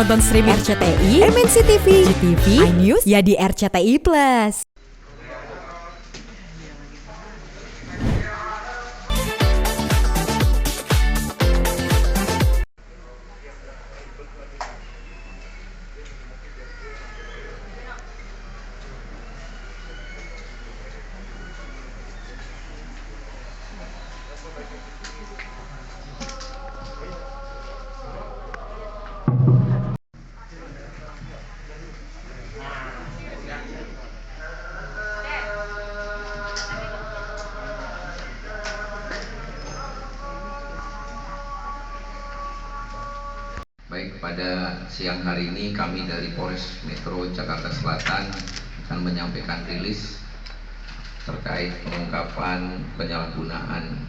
nonton streaming RCTI, MNC TV, GTV, iNews, ya di RCTI Plus. Baik, pada siang hari ini kami dari Polres Metro Jakarta Selatan akan menyampaikan rilis terkait pengungkapan penyalahgunaan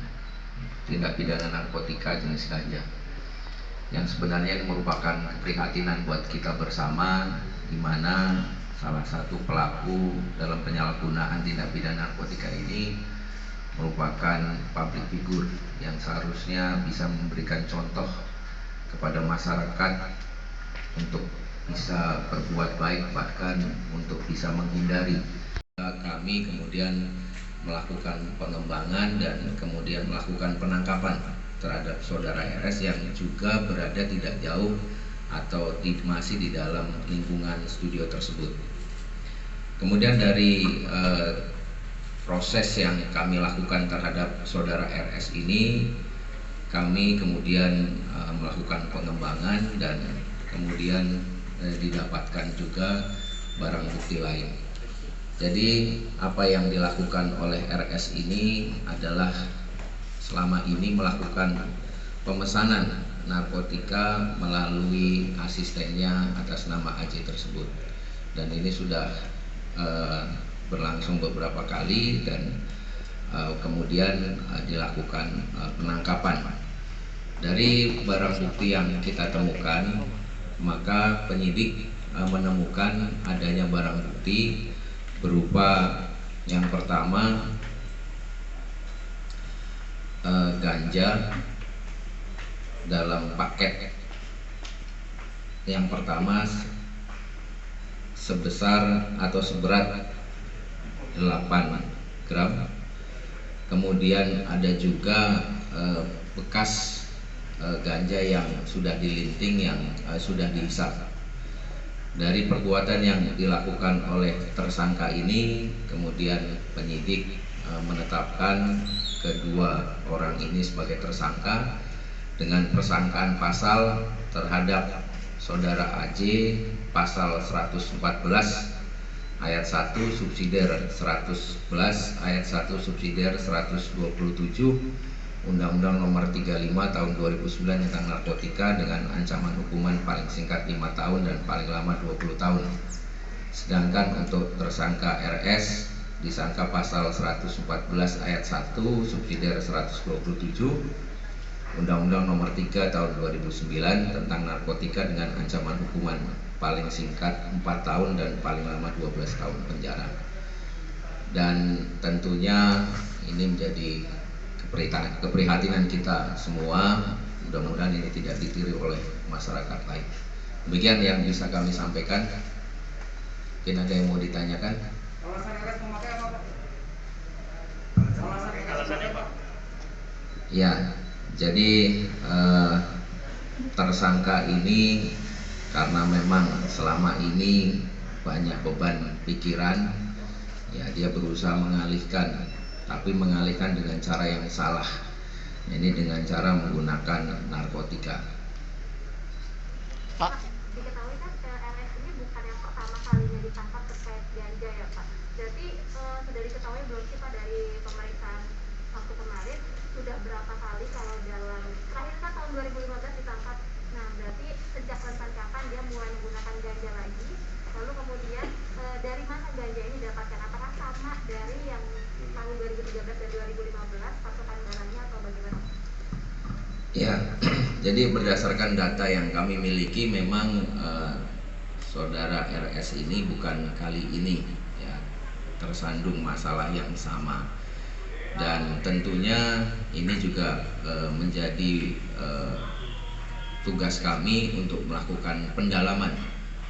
tindak pidana narkotika jenis ganja yang sebenarnya merupakan keprihatinan buat kita bersama, di mana salah satu pelaku dalam penyalahgunaan tindak pidana narkotika ini merupakan public figure yang seharusnya bisa memberikan contoh kepada masyarakat untuk bisa berbuat baik, bahkan untuk bisa menghindari. Kami kemudian melakukan pengembangan dan kemudian melakukan penangkapan terhadap saudara RS yang juga berada tidak jauh atau masih di dalam lingkungan studio tersebut. Kemudian dari proses yang kami lakukan terhadap saudara RS ini, kami kemudian melakukan pengembangan dan kemudian didapatkan juga barang bukti lain. Jadi apa yang dilakukan oleh RS ini adalah selama ini melakukan pemesanan narkotika melalui asistennya atas nama AJ tersebut, dan ini sudah berlangsung beberapa kali dan kemudian dilakukan penangkapan. Dari barang bukti yang kita temukan, maka penyidik menemukan adanya barang bukti berupa yang pertama ganja dalam paket yang pertama sebesar atau seberat 8 gram. Kemudian ada juga bekas ganja yang sudah dilinting, yang sudah dihisap. Dari perbuatan yang dilakukan oleh tersangka ini, kemudian penyidik menetapkan kedua orang ini sebagai tersangka dengan persangkaan pasal terhadap saudara AJ pasal 114 ayat 1 subsidiar 111 ayat 1 subsidiar 127 Undang-Undang Nomor 35 Tahun 2009 tentang narkotika dengan ancaman hukuman paling singkat 5 tahun dan paling lama 20 tahun. Sedangkan untuk tersangka RS disangka pasal 114 ayat 1 subsidiar 127 Undang-Undang Nomor 3 Tahun 2009 tentang narkotika dengan ancaman hukuman paling singkat 4 tahun dan paling lama 12 tahun penjara. Dan tentunya ini menjadi keprihatinan kita semua. Mudah-mudahan ini tidak ditiru oleh masyarakat lain. Demikian yang bisa kami sampaikan. Mungkin ada yang mau ditanyakan? Ya, jadi tersangka ini karena memang selama ini banyak beban pikiran, ya dia berusaha mengalihkan, tapi mengalihkan dengan cara yang salah. Ini dengan cara menggunakan narkotika. Pak, diketahui kan RS ini bukan yang pertama kalinya ditangkap terkait ganja ya Pak. Jadi sudah diketahui belum sih Pak dari pemeriksaan waktu kemarin sudah berapa kali kalau dalam terakhir kan tahun 2015 ditangkap. Nah berarti sejak rentan kapan dia mulai menggunakan ganja lagi? Lalu kemudian dari mana ganja ini dapatkan? Apakah sama dari yang tahun 2013 dan 2015 pasokan barangnya atau bagaimana? Ya, jadi berdasarkan data yang kami miliki memang saudara RS ini bukan kali ini ya tersandung masalah yang sama, dan tentunya ini juga menjadi tugas kami untuk melakukan pendalaman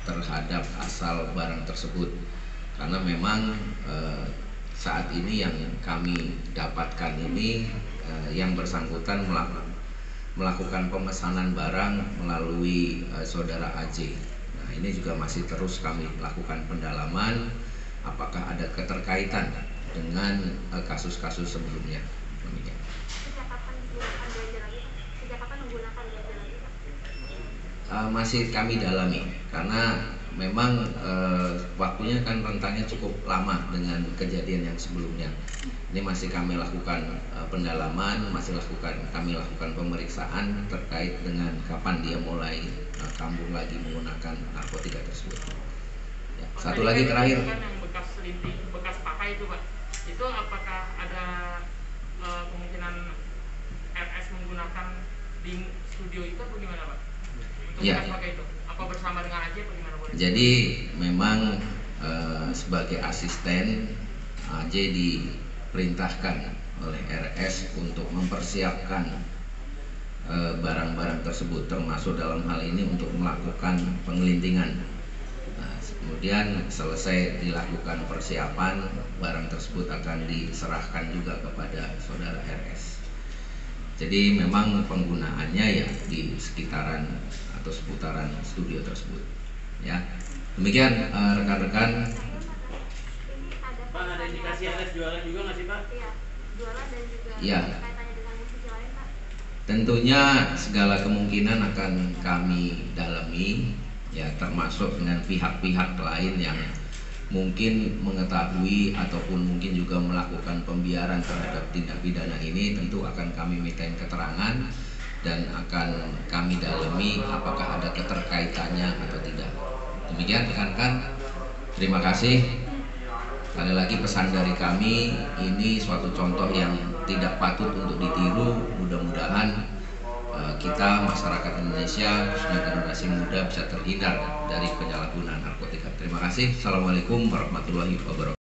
terhadap asal barang tersebut, karena memang saat ini yang kami dapatkan ini yang bersangkutan melakukan pemesanan barang melalui saudara AJ. Nah, ini juga masih terus kami lakukan pendalaman apakah ada keterkaitan dengan kasus-kasus sebelumnya. Demikian. Sejak kapan menggunakan ganja lagi? Sejak kapan menggunakan ganja lagi? Masih kami dalami karena memang waktunya kan rentangnya cukup lama dengan kejadian yang sebelumnya. Ini masih kami lakukan pendalaman, kami lakukan pemeriksaan terkait dengan kapan dia mulai kambuh lagi menggunakan narkotika tersebut. Ya, satu lagi terakhir. Kan yang bekas linting, bekas pakai itu Pak, itu apakah ada kemungkinan RS menggunakan di studio itu atau gimana Pak? Untuk Ya. bekas pakai itu, apa bersama dengan AJ atau gimana boleh? Jadi memang sebagai asisten AJ diperintahkan oleh RS untuk mempersiapkan barang-barang tersebut, termasuk dalam hal ini untuk melakukan pengelintingan. Nah, kemudian selesai dilakukan persiapan, barang tersebut akan diserahkan juga kepada saudara RS. Jadi memang penggunaannya ya di sekitaran atau seputaran studio tersebut. Ya, demikian rekan-rekan. Pak, ada indikasi RS jualan juga nggak sih Pak? Iya, jualan dan juga Iya. kaitannya dengan musisi lain Pak. Tentunya segala kemungkinan akan kami dalami, ya, termasuk dengan pihak-pihak lain yang mungkin mengetahui ataupun mungkin juga melakukan pembiaran terhadap tindak pidana ini. Tentu akan kami mintain keterangan dan akan kami dalami apakah ada keterkaitannya atau tidak. Demikian rekan-rekan, terima kasih. Sekali lagi pesan dari kami, ini suatu contoh yang tidak patut untuk ditiru. Mudah-mudahan kita masyarakat Indonesia, khususnya generasi muda, bisa terhindar dari penyalahgunaan narkotika. Terima kasih. Assalamualaikum warahmatullahi wabarakatuh.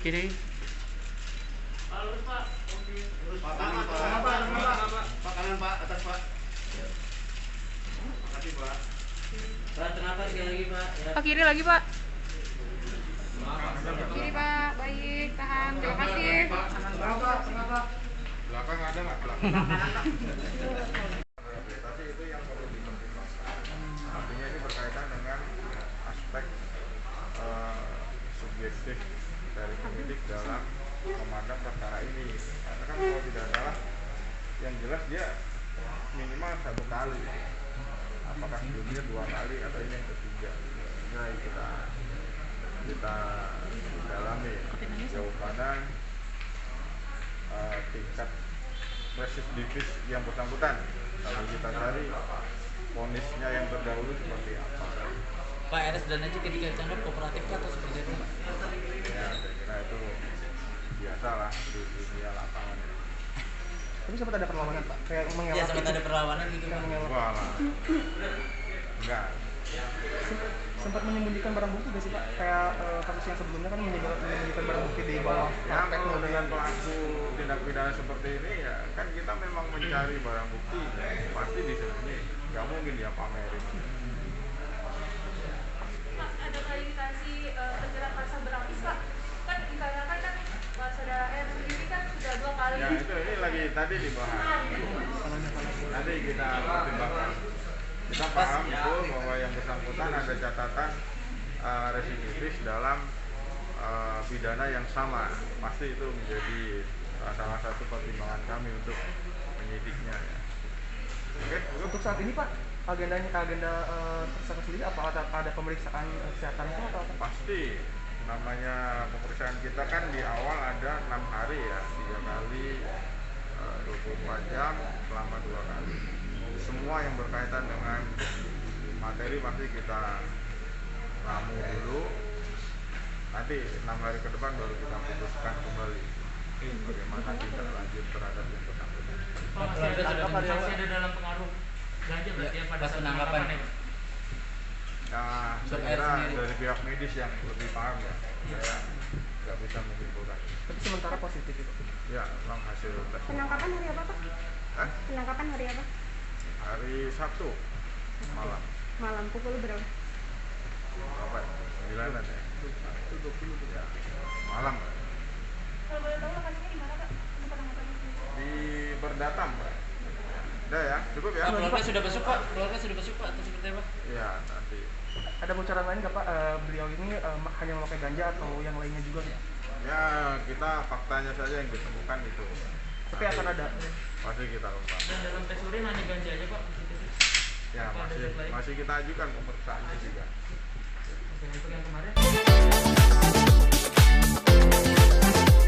Kiri. Pak kanan Pak, atas Pak. Makasih Pak. Pak, tengah Pak, sekali lagi Pak. Ya. Pak, kiri lagi Pak. Kiri Pak, baik, tahan. Terima kasih. Belakang ada nggak belakang? Tapi itu yang perlu dipertimbangkan. Artinya ini berkaitan dengan aspek subjektif dari penyidik dalam memandang perkara ini. Karena kan kalau tidak salah, yang jelas dia minimal 1 kali. Apakah sebelumnya 2 kali atau ini yang ketiga? Nah, kita dalami jauh mana tingkat residivis yang bersangkutan. Lalu kita cari vonisnya yang terdahulu seperti apa. Pak, RS dan AJ ketika ditangkap kooperatif atau seperti itu Pak? Ya, saya kira itu biasalah di dunia lapangan. Tapi sempat ada perlawanan Pak, kayak mengelak. Iya, sempat ada perlawanan gitu Pak. Wah lah, enggak. Sempat menyembunyikan barang bukti nggak sih Pak? Kayak kasus yang sebelumnya kan menyembunyikan barang bukti di bawah Ya, praktek kalau mobil. dengan pelaku tindak pidana seperti ini ya kan kita memang mencari barang bukti, pasti disembunyi, nggak mungkin dia pamerin. Pak, ada klarifikasi terjerat pasal berlapis Pak? Kan dikarenakan kan saudara R sendiri kan sudah 2 kali. Ya itu ini lagi tadi dibahas. Nanti kita pertimbangkan. Kita paham betul bahwa yang bersangkutan ada catatan residivis dalam pidana yang sama. Pasti itu menjadi salah satu pertimbangan kami untuk penyidiknya ya. Oke, cukup. Untuk saat ini Pak, agenda tersangka sendiri apa ada pemeriksaan kesehatan itu atau apa? Pasti namanya pemeriksaan kita kan di awal ada 6 hari ya, 3 kali 24 jam selama 2 kali. Semua yang berkaitan dengan materi pasti kita ramu dulu, Nanti 6 hari ke depan baru kita putuskan kembali bagaimana tindak lanjut terhadap yang bersangkutan. Pak, masih ada dalam pengaruh ganja berarti ya pada saat penangkapan ya Pak? Nah, saya kira dari pihak medis yang lebih paham ya, saya nggak bisa menyimpulkan. Tapi sementara positif itu. Ya, memang hasil tes. Penangkapan hari apa Pak? Hah? Penangkapan hari apa? Hari Sabtu malam. Malam pukul berapa? Berapa ya? 9-an ya? Ya, malam. Kalau boleh tahu lokasinya di mana Pak? Di Berdatam, Pak. Udah ya, cukup ya? Keluarga sudah besuk Pak? Keluarga sudah besuk Pak? Atau seperti apa? Iya, nanti. Ada bocoran lain nggak Pak? Beliau ini hanya memakai ganja atau yang lainnya juga? Ya, kita faktanya saja yang ditemukan itu. Tapi akan ada. Masih kita ungkap. Dan dalam tes urin hanya ganja aja Pak? Ya, masih kita ajukan pemeriksaannya juga. Oke, untuk yang kemarin